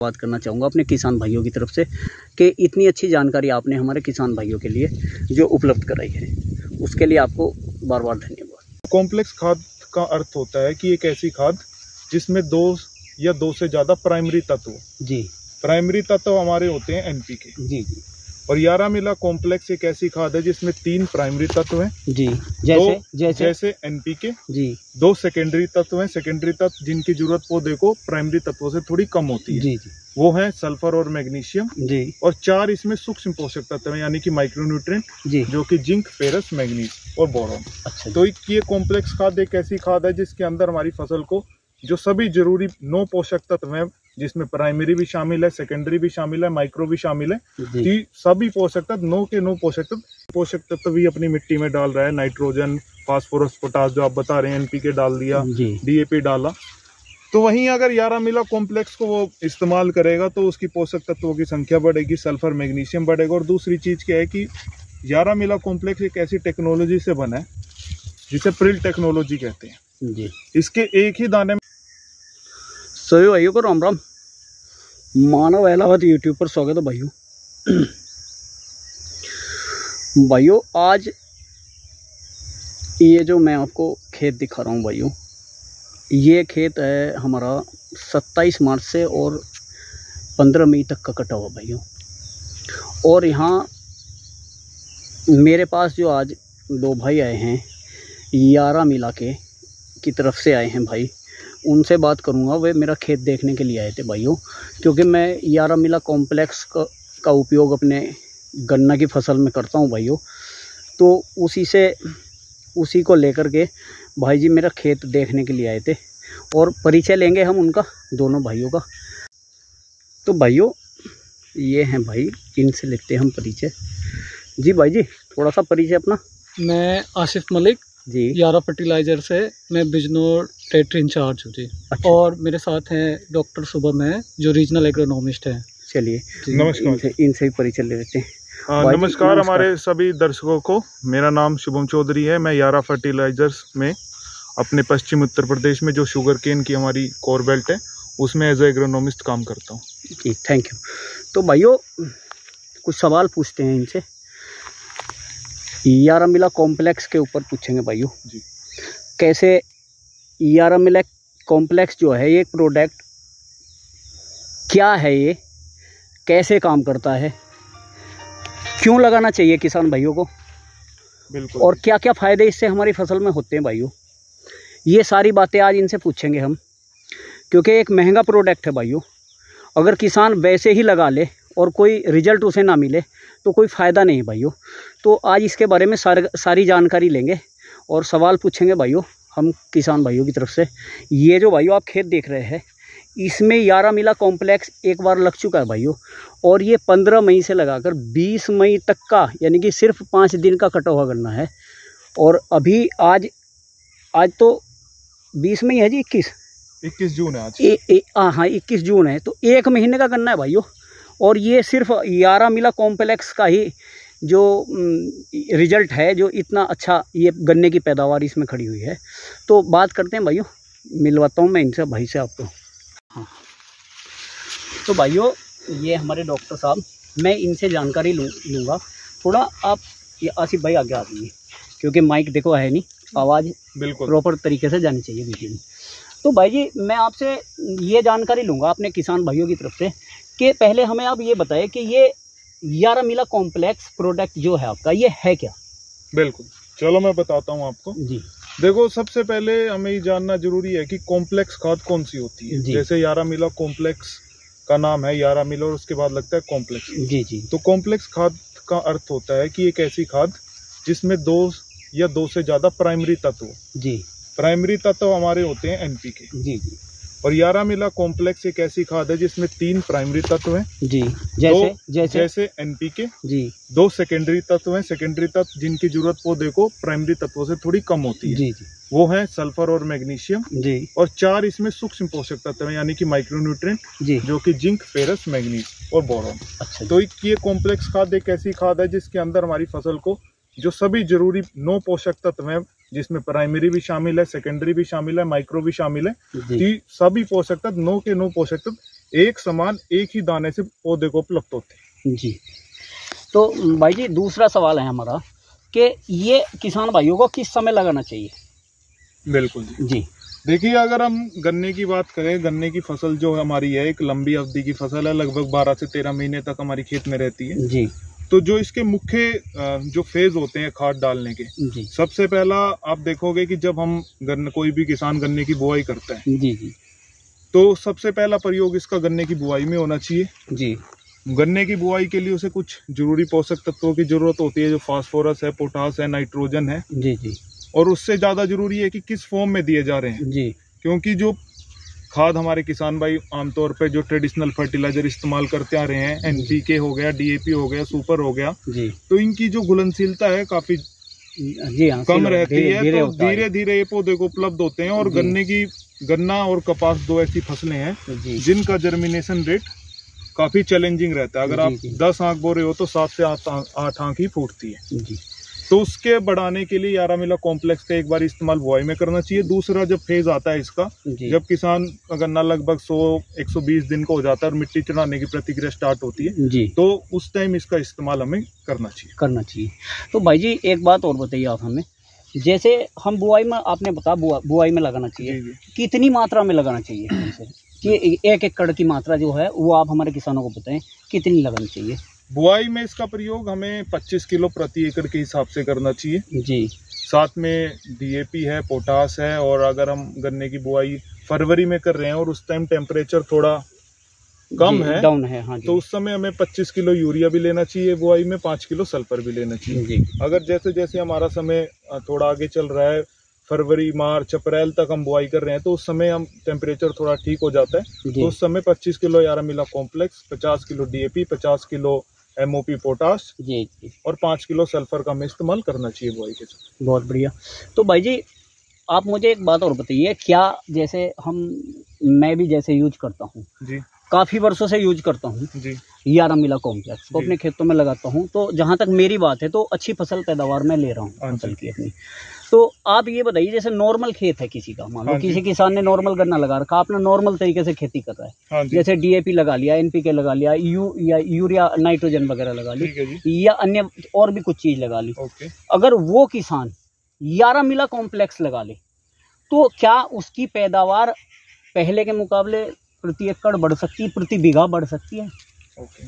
बात करना चाहूँगा अपने किसान भाइयों की तरफ से कि इतनी अच्छी जानकारी आपने हमारे किसान भाइयों के लिए जो उपलब्ध कराई है, उसके लिए आपको बार बार धन्यवाद। कॉम्प्लेक्स खाद का अर्थ होता है कि एक ऐसी खाद जिसमें दो या दो से ज़्यादा प्राइमरी तत्व। जी, प्राइमरी तत्व हमारे होते हैं एनपीके। जी जी। और 11 मिला कॉम्प्लेक्स एक ऐसी खाद है जिसमें 3 प्राइमरी तत्व हैं। जी, जैसे एनपीके। जी। 2 सेकेंडरी तत्व हैं। सेकेंडरी तत्व जिनकी जरूरत पौधे को प्राइमरी तत्वों से थोड़ी कम होती है। जी जी। वो है सल्फर और मैग्नीशियम। जी। और 4 इसमें सूक्ष्म पोषक तत्व हैं, यानी कि माइक्रोन्यूट्रिएंट, जो कि जिंक, फेरस, मैग्नीज और बोरॉन। अच्छा। तो ये कॉम्प्लेक्स खाद एक ऐसी खाद है जिसके अंदर हमारी फसल को जो सभी जरूरी 9 पोषक तत्व हैं, जिसमें प्राइमरी भी शामिल है, सेकेंडरी भी शामिल है, माइक्रो भी शामिल है, सभी पोषक तत्व 9 के 9 पोषक तत्व भी अपनी मिट्टी में डाल रहा है। नाइट्रोजन, फास्फोरस, पोटास जो आप बता रहे हैं, एनपीके डाल दिया, डीएपी डाला। तो वहीं अगर 11 मिला कॉम्प्लेक्स को वो इस्तेमाल करेगा तो उसकी पोषक तत्वों की संख्या बढ़ेगी, सल्फर मैग्नीशियम बढ़ेगा। और दूसरी चीज क्या है कि 11 मिला कॉम्प्लेक्स एक ऐसी टेक्नोलॉजी से बना है जिसे प्रिल टेक्नोलॉजी कहते हैं। जी। इसके एक ही दाने में सभी भाइयों को राम राम। मानव अहलावत यूट्यूब पर स्वागत है भाइयों। भाइयों, आज ये जो मैं आपको खेत दिखा रहा हूँ भाइयों, ये खेत है हमारा 27 मार्च से और 15 मई तक का कटा हुआ भाइयों। और यहाँ मेरे पास जो आज 2 भाई आए हैं 11 मिला की तरफ से आए हैं भाई, उनसे बात करूंगा। वे मेरा खेत देखने के लिए आए थे भाइयों, क्योंकि मैं 11 मिला कॉम्प्लेक्स का उपयोग अपने गन्ना की फसल में करता हूं भाइयों। तो उसी को लेकर के भाई जी मेरा खेत देखने के लिए आए थे और परिचय लेंगे हम उनका, दोनों भाइयों का। तो भाइयों ये हैं भाई, इनसे लेते हैं हम परिचय। जी भाई जी, थोड़ा सा परिचय अपना। मैं आसिफ मलिक जी, 11 फर्टिलाइजर से मैं बिजनौर टेरिटरी इंचार्ज हूँ जी। अच्छा। और मेरे साथ हैं डॉक्टर शुभम है जो रीजनल एग्रोनॉमिस्ट हैं। चलिए नमस्कार, इनसे ही परिचय ले लेते हैं। नमस्कार हमारे सभी दर्शकों को। मेरा नाम शुभम चौधरी है। मैं 11 फर्टिलाइजर्स में अपने पश्चिम उत्तर प्रदेश में जो शुगर केन की हमारी कोर बेल्ट है उसमें एज ए एग्रोनॉमिस्ट काम करता हूँ। जी, थैंक यू। तो भाइयों कुछ सवाल पूछते हैं इनसे, 11 मिला कॉम्प्लेक्स के ऊपर पूछेंगे भाइयों जी। कैसे 11 मिला कॉम्प्लेक्स जो है ये प्रोडक्ट क्या है, ये कैसे काम करता है, क्यों लगाना चाहिए किसान भाइयों को, बिल्कुल, और क्या क्या फ़ायदे इससे हमारी फसल में होते हैं भाइयों, ये सारी बातें आज इनसे पूछेंगे हम। क्योंकि एक महंगा प्रोडक्ट है भाइयों, अगर किसान वैसे ही लगा ले और कोई रिजल्ट उसे ना मिले तो कोई फ़ायदा नहीं भाइयों। तो आज इसके बारे में सारी जानकारी लेंगे और सवाल पूछेंगे भाइयों हम किसान भाइयों की तरफ से। ये जो भाइयों आप खेत देख रहे हैं इसमें 11 मिला कॉम्प्लेक्स एक बार लग चुका है भाइयों, और ये 15 मई से लगाकर 20 मई तक का, यानी कि सिर्फ 5 दिन का कटा हुआ गन्ना है। और अभी आज तो 20 मई है जी, 21 जून है आज। हाँ 21 जून है, तो 1 महीने का गन्ना है भाइयों। और ये सिर्फ 11 मिला कॉम्प्लेक्स का ही जो रिजल्ट है, जो इतना अच्छा ये गन्ने की पैदावार इसमें खड़ी हुई है। तो बात करते हैं भाइयों, मिलवाता हूँ मैं इनसे भाई से आपको। हाँ, तो भाइयों ये हमारे डॉक्टर साहब, मैं इनसे जानकारी लूँगा। थोड़ा आप ये आसिफ भाई आगे आ जाइए, क्योंकि माइक देखो है नहीं, आवाज़ बिल्कुल प्रॉपर तरीके से जानी चाहिए वीडियो में। तो भाई जी मैं आपसे ये जानकारी लूँगा अपने किसान भाइयों की तरफ से कि पहले हमें आप ये बताएं कि ये 11 मिला कॉम्प्लेक्स प्रोडक्ट जो है आपका, ये है क्या? बिल्कुल, चलो मैं बताता हूँ आपको जी। देखो, सबसे पहले हमें ये जानना जरूरी है कि कॉम्प्लेक्स खाद कौन सी होती है। जैसे 11 मिला कॉम्प्लेक्स का नाम है 11 मिला और उसके बाद लगता है कॉम्प्लेक्स। जी जी। तो कॉम्प्लेक्स खाद का अर्थ होता है कि एक ऐसी खाद जिसमें 2 या 2 से ज्यादा प्राइमरी तत्व। जी। प्राइमरी तत्व हमारे होते हैं एनपीके। जी जी। और 11 मिला कॉम्प्लेक्स एक ऐसी खाद है जिसमें 3 प्राइमरी तत्व हैं। जी, जैसे एनपीके। जी। 2 सेकेंडरी तत्व हैं। सेकेंडरी तत्व जिनकी जरूरत पौधे को प्राइमरी तत्वों से थोड़ी कम होती है। जी जी। वो है सल्फर और मैग्नीशियम। जी। और 4 इसमें सूक्ष्म पोषक तत्व हैं, यानी कि माइक्रोन्यूट्रिएंट, जो कि जिंक, फेरस, मैग्नीज और बोरॉन। अच्छा। तो ये कॉम्प्लेक्स खाद एक ऐसी खाद है जिसके अंदर हमारी फसल को जो सभी जरूरी 9 पोषक तत्व हैं, जिसमें प्राइमरी भी शामिल है, सेकेंडरी भी शामिल है, माइक्रो भी शामिल है, सभी पोषक तत्व 9 के 9 पोषक तत्व एक समान एक ही दाने से पौधे को उपलब्ध होते हैं। जी। तो भाई जी दूसरा सवाल है हमारा कि ये किसान भाइयों को किस समय लगाना चाहिए? बिल्कुल जी। देखिए, अगर हम गन्ने की बात करें, गन्ने की फसल जो हमारी है एक लंबी अवधि की फसल है, लगभग 12 से 13 महीने तक हमारी खेत में रहती है जी। तो जो इसके मुख्य जो फेज होते हैं खाद डालने के जी। सबसे पहला आप देखोगे कि जब हम कोई भी किसान गन्ने की बुआई करता है जी जी, तो सबसे पहला प्रयोग इसका गन्ने की बुआई में होना चाहिए जी। गन्ने की बुआई के लिए उसे कुछ जरूरी पोषक तत्वों की जरूरत होती है, जो फास्फोरस है, पोटास है, नाइट्रोजन है जी जी। और उससे ज्यादा जरूरी है कि किस फॉर्म में दिए जा रहे हैं जी। क्योंकि जो खाद हमारे किसान भाई आमतौर पे जो ट्रेडिशनल फर्टिलाइजर इस्तेमाल करते आ रहे हैं, एनपीके हो गया, डीएपी हो गया, सुपर हो गया जी, तो इनकी जो घुलनशीलता है काफी जी कम रहती है। तो धीरे धीरे ये पौधे को उपलब्ध होते हैं। और गन्ना और कपास दो ऐसी फसलें हैं जिनका जर्मिनेशन रेट काफी चैलेंजिंग रहता है। अगर आप 10 आंख बो रहे हो तो 7 से 8 आंख ही फूटती है जी। तो उसके बढ़ाने के लिए यारामिला कॉम्प्लेक्स का एक बार इस्तेमाल बुआई में करना चाहिए। दूसरा जब फेज आता है इसका, जब किसान का गन्ना लगभग 100-120 दिन का हो जाता है और मिट्टी चढ़ाने की प्रतिक्रिया स्टार्ट होती है जी, तो उस टाइम इसका इस्तेमाल हमें करना चाहिए। तो भाई जी एक बात और बताइए आप हमें, जैसे हम बुआई में, आपने बताया बुआई में लगाना चाहिए, कितनी मात्रा में लगाना चाहिए कि 1 एकड़ की मात्रा जो है वो आप हमारे किसानों को बताएं कितनी लगानी चाहिए? बुआई में इसका प्रयोग हमें 25 किलो प्रति एकड़ के हिसाब से करना चाहिए जी। साथ में डीएपी है, पोटास है। और अगर हम गन्ने की बुआई फरवरी में कर रहे हैं और उस टाइम टेम्परेचर थोड़ा कम है, डाउन है हाँ जी, तो उस समय हमें 25 किलो यूरिया भी लेना चाहिए बुआई में, 5 किलो सल्फर भी लेना चाहिए जी। अगर जैसे जैसे हमारा समय थोड़ा आगे चल रहा है, फरवरी, मार्च, अप्रैल तक हम बुआई कर रहे हैं, तो उस समय हम टेम्परेचर थोड़ा ठीक हो जाता है, तो उस समय 25 kilo Yaramila complex, 50 kilo DAP, 50 kilo MOP potash जी और 5 किलो सल्फर का हमें इस्तेमाल करना चाहिए बुआई के साथ। बहुत बढ़िया। तो भाई जी आप मुझे एक बात और बताइए, क्या जैसे मैं भी जैसे यूज करता हूँ जी, काफ़ी वर्षों से यूज करता हूँ जी, यारामिला कॉम्प्लेक्स को अपने खेतों में लगाता हूँ, तो जहाँ तक मेरी बात है तो अच्छी फसल पैदावार मैं ले रहा हूँ फसल की अपनी। तो आप ये बताइए, जैसे नॉर्मल खेत है किसी का, मान लो किसी किसान ने नॉर्मल गन्ना लगा रखा, आपने नॉर्मल तरीके से खेती कर रहा है, जैसे डीएपी लगा लिया, एनपीके लगा लिया, यूरिया नाइट्रोजन वगैरह लगा ली या अन्य और भी कुछ चीज लगा ली, अगर वो किसान यारामिला कॉम्प्लेक्स लगा ले तो क्या उसकी पैदावार पहले के मुकाबले प्रति एकड़ बढ़ सकती है, प्रति बीघा बढ़ सकती है?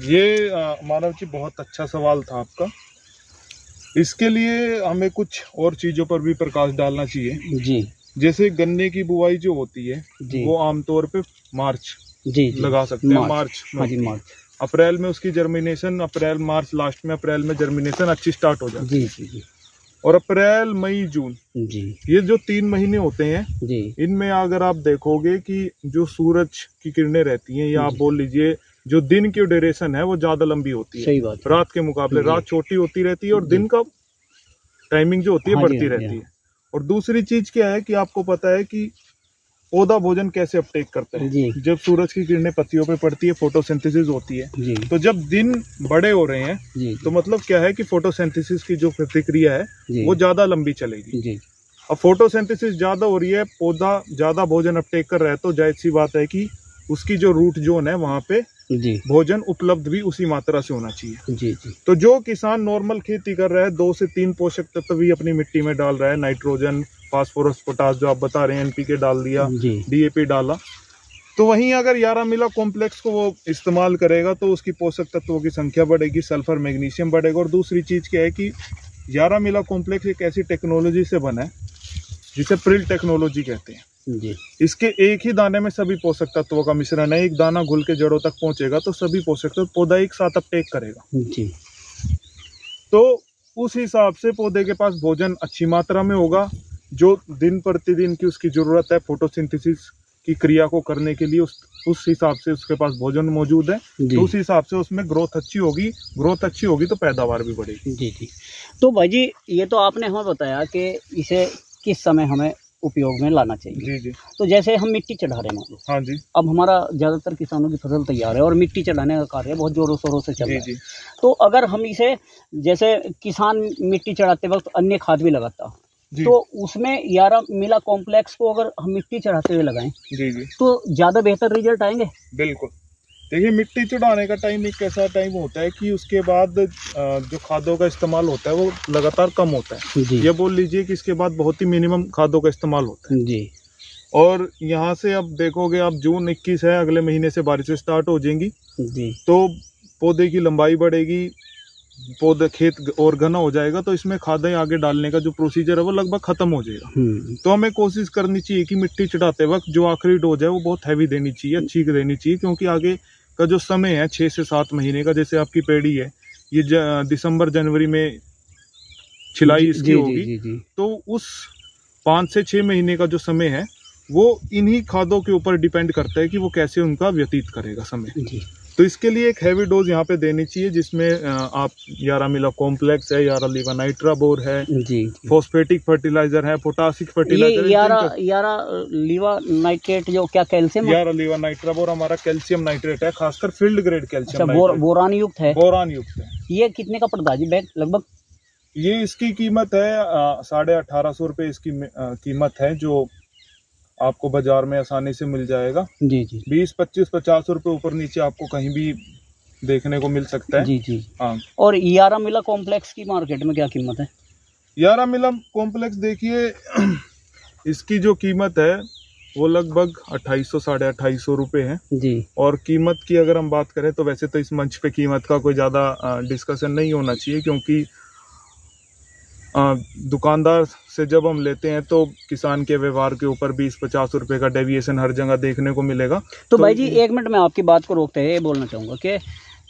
ये मानव जी बहुत अच्छा सवाल था आपका। इसके लिए हमें कुछ और चीजों पर भी प्रकाश डालना चाहिए जी। जैसे गन्ने की बुआई जो होती है वो आमतौर पे मार्च जी लगा सकते हैं, मार्च अप्रैल में उसकी जर्मिनेशन, अप्रैल मार्च लास्ट में अप्रैल में जर्मिनेशन अच्छी स्टार्ट हो जाती है जी। और अप्रैल, मई, जून जी, ये जो 3 महीने होते हैं जी, इनमें अगर आप देखोगे कि जो सूरज की किरणें रहती हैं, या आप बोल लीजिए जो दिन की ड्यूरेशन है वो ज्यादा लंबी होती है, सही बात, रात के मुकाबले रात छोटी होती रहती है और दिन का टाइमिंग जो होती है बढ़ती रहती है। और दूसरी चीज क्या है कि आपको पता है कि पौधा भोजन कैसे अपटेक करता है, जब सूरज की किरणें पत्तियों पे पड़ती है फोटोसिंथेसिस होती है, तो जब दिन बड़े हो रहे हैं तो मतलब क्या है कि फोटोसिंथेसिस की जो प्रतिक्रिया है वो ज्यादा लंबी चलेगी। अब फोटोसिंथेसिस ज्यादा हो रही है, पौधा ज्यादा भोजन अपटेक कर रहा है, तो जाहिर सी बात है कि उसकी जो रूट जोन है वहाँ पे भोजन उपलब्ध भी उसी मात्रा से होना चाहिए जी। तो जो किसान नॉर्मल खेती कर रहा है 2 से 3 पोषक तत्व भी अपनी मिट्टी में डाल रहा है, नाइट्रोजन, फास्फोरस, पोटास जो आप बता रहे हैं, एनपीके डाल दिया, डीएपी डाला, तो वहीं अगर यारामिला कॉम्प्लेक्स को वो इस्तेमाल करेगा तो उसकी पोषक तत्वों की संख्या बढ़ेगी, सल्फर मैग्नीशियम बढ़ेगा। और दूसरी चीज क्या है कि यारामिला कॉम्प्लेक्स एक ऐसी टेक्नोलॉजी से बना है जिसे प्रिल टेक्नोलॉजी कहते हैं जी। इसके एक ही दाने में सभी पोषक तत्वों का मिश्रण है, एक दाना घुल के जड़ों तक पहुंचेगा तो सभी पोषक तत्व पौधा एक साथ अपटेक करेगा जी। तो उस हिसाब से पौधे के पास भोजन अच्छी मात्रा में होगा, जो दिन प्रतिदिन की उसकी जरूरत है फोटोसिंथेसिस की क्रिया को करने के लिए, उस हिसाब से उसके पास भोजन मौजूद है, तो उस हिसाब से उसमें ग्रोथ अच्छी होगी तो पैदावार भी बढ़ेगी जी। तो भाई जी ये तो आपने हमें बताया कि इसे किस समय हमें उपयोग में लाना चाहिए जी। तो जैसे हम मिट्टी चढ़ा रहे हैं मान लो, हाँ जी, अब हमारा ज्यादातर किसानों की फसल तैयार है और मिट्टी चढ़ाने का कार्य बहुत जोरों शोरों से चल रहा है, तो अगर हम इसे, जैसे किसान मिट्टी चढ़ाते वक्त अन्य खाद भी लगाता, तो उसमें यारामिला कॉम्प्लेक्स को अगर हम मिट्टी चढ़ाते हुए लगाएं जी, तो ज्यादा बेहतर रिजल्ट आएंगे? बिल्कुल। देखिए, मिट्टी चढ़ाने का टाइम एक ऐसा टाइम होता है कि उसके बाद जो खादों का इस्तेमाल होता है वो लगातार कम होता है। ये बोल लीजिए कि इसके बाद बहुत ही मिनिमम खादों का इस्तेमाल होता है जी। और यहाँ से अब देखोगे, अब जून 21 है, अगले महीने से बारिशें स्टार्ट हो जाएंगी जी। तो पौधे की लंबाई बढ़ेगी, पौधे खेत और घना हो जाएगा, तो इसमें खादें आगे डालने का जो प्रोसीजर है वो लगभग खत्म हो जाएगा। तो हमें कोशिश करनी चाहिए कि मिट्टी चढ़ाते वक्त जो आखिरी डोज है वो बहुत हैवी देनी चाहिए, अच्छी देनी चाहिए, क्योंकि आगे का जो समय है 6 से 7 महीने का, जैसे आपकी पेड़ी है ये दिसंबर जनवरी में छिलाई इसकी होगी, तो उस 5 से 6 महीने का जो समय है वो इन्हीं खादों के ऊपर डिपेंड करता है कि वो कैसे उनका व्यतीत करेगा समय। तो इसके लिए एक हैवी डोज यहाँ पे देनी चाहिए, जिसमें आप यारामिला कॉम्प्लेक्स है, यारालीवा नाइट्राबोर है जी, फॉस्फेटिक फर्टिलाइजर है, पोटासिक फर्टिलाइजर, यारालीवा नाइट्रेट जो क्या कैल्शियम, यारालीवा नाइट्राबोर हमारा कैल्शियम नाइट्रेट है, खासकर फील्ड ग्रेड कैल्शियम, बोरान युक्त है, बोरान युक्त है। ये कितने का पड़ता है जी बैग लगभग? ये इसकी कीमत है 1850 रुपये इसकी कीमत है, जो आपको बाजार में आसानी से मिल जाएगा जी जी। 20, 25, 50 रुपए ऊपर नीचे आपको कहीं भी देखने को मिल सकता है जी जी। हाँ। और यारामिला कॉम्प्लेक्स की मार्केट में क्या कीमत है? यारामिला कॉम्प्लेक्स देखिए, इसकी जो कीमत है वो लगभग 2800, 2850 रुपये है जी। और कीमत की अगर हम बात करें तो वैसे तो इस मंच पे कीमत का कोई ज़्यादा डिस्कशन नहीं होना चाहिए, क्योंकि दुकानदार से जब हम लेते हैं तो किसान के व्यवहार के ऊपर 20-50 रुपए का डेविएशन हर जगह देखने को मिलेगा। तो भाई जी एक मिनट में आपकी बात को रोकते हैं, ये बोलना चाहूँगा कि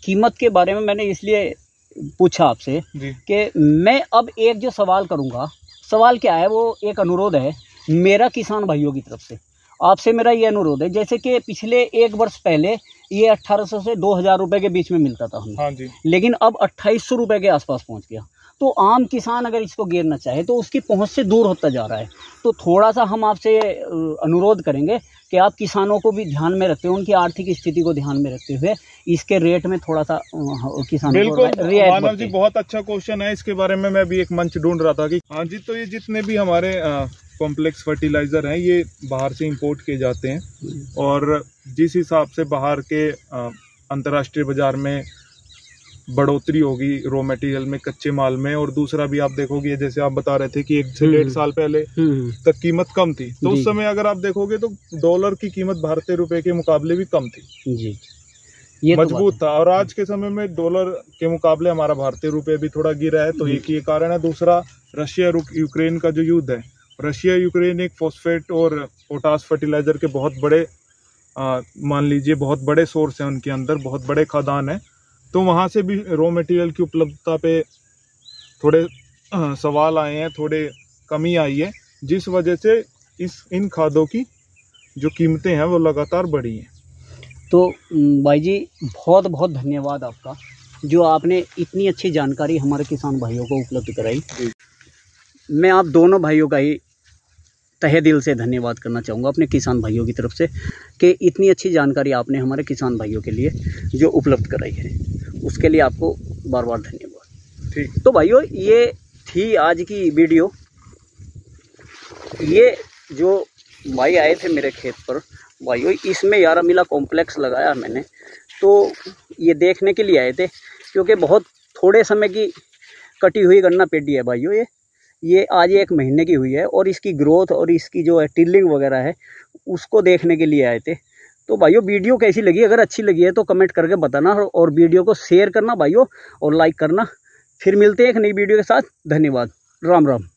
कीमत के बारे में मैंने इसलिए पूछा आपसे कि मैं अब एक जो सवाल करूँगा, सवाल क्या है, वो एक अनुरोध है मेरा किसान भाइयों की तरफ से। आपसे मेरा ये अनुरोध है, जैसे कि पिछले 1 वर्ष पहले ये 1800 से 2000 रुपये के बीच में मिलता था हमें, हाँ जी। लेकिन अब 2800 रुपये के आसपास पहुँच गया। तो आम किसान अगर इसको गिरना चाहे तो उसकी पहुंच से दूर होता जा रहा है। तो थोड़ा सा हम आपसे अनुरोध करेंगे कि आप किसानों को भी ध्यान में रखते हुए, उनकी आर्थिक स्थिति को ध्यान में रखते हुए इसके रेट में थोड़ा सा किसानों को मानव जी, बहुत अच्छा क्वेश्चन है, इसके बारे में मैं भी एक मंच ढूंढ रहा था कि हाँ जी। तो ये जितने भी हमारे कॉम्प्लेक्स फर्टिलाइजर हैं ये बाहर से इंपोर्ट किए जाते हैं, और जिस हिसाब से बाहर के अंतर्राष्ट्रीय बाजार में बढ़ोतरी होगी रॉ मटेरियल में, कच्चे माल में, और दूसरा भी आप देखोगे जैसे आप बता रहे थे कि 1 से 1.5 साल पहले तक कीमत कम थी, तो उस समय अगर आप देखोगे तो डॉलर की कीमत भारतीय रुपए के मुकाबले भी कम थी जी। ये मजबूत था, और आज के समय में डॉलर के मुकाबले हमारा भारतीय रुपए भी थोड़ा गिरा है, तो एक ये कारण है। दूसरा, रशिया यूक्रेन का जो युद्ध है, रशिया यूक्रेन एक फॉस्फेट और पोटास फर्टिलाइजर के बहुत बड़े मान लीजिए बहुत बड़े सोर्स हैं, उनके अंदर बहुत बड़े खदान है, तो वहाँ से भी रॉ मटेरियल की उपलब्धता पे थोड़े सवाल आए हैं, थोड़े कमी आई है, जिस वजह से इन खादों की जो कीमतें हैं वो लगातार बढ़ी हैं। तो भाई जी बहुत बहुत धन्यवाद आपका, जो आपने इतनी अच्छी जानकारी हमारे किसान भाइयों को उपलब्ध कराई। मैं आप दोनों भाइयों का ही तहे दिल से धन्यवाद करना चाहूँगा अपने किसान भाइयों की तरफ से, कि इतनी अच्छी जानकारी आपने हमारे किसान भाइयों के लिए जो उपलब्ध कराई है, उसके लिए आपको बार बार धन्यवाद। ठीक, तो भाइयों ये थी आज की वीडियो। ये जो भाई आए थे मेरे खेत पर, भाइयों इसमें यारामिला कॉम्प्लेक्स लगाया मैंने, तो ये देखने के लिए आए थे, क्योंकि बहुत थोड़े समय की कटी हुई गन्ना पेटी है भाइयों, ये आज 1 महीने की हुई है, और इसकी ग्रोथ और इसकी जो है टिलिंग वगैरह है उसको देखने के लिए आए थे। तो भाइयों वीडियो कैसी लगी? अगर अच्छी लगी है तो कमेंट करके बताना, और वीडियो को शेयर करना भाइयों, और लाइक करना। फिर मिलते हैं एक नई वीडियो के साथ। धन्यवाद, राम राम।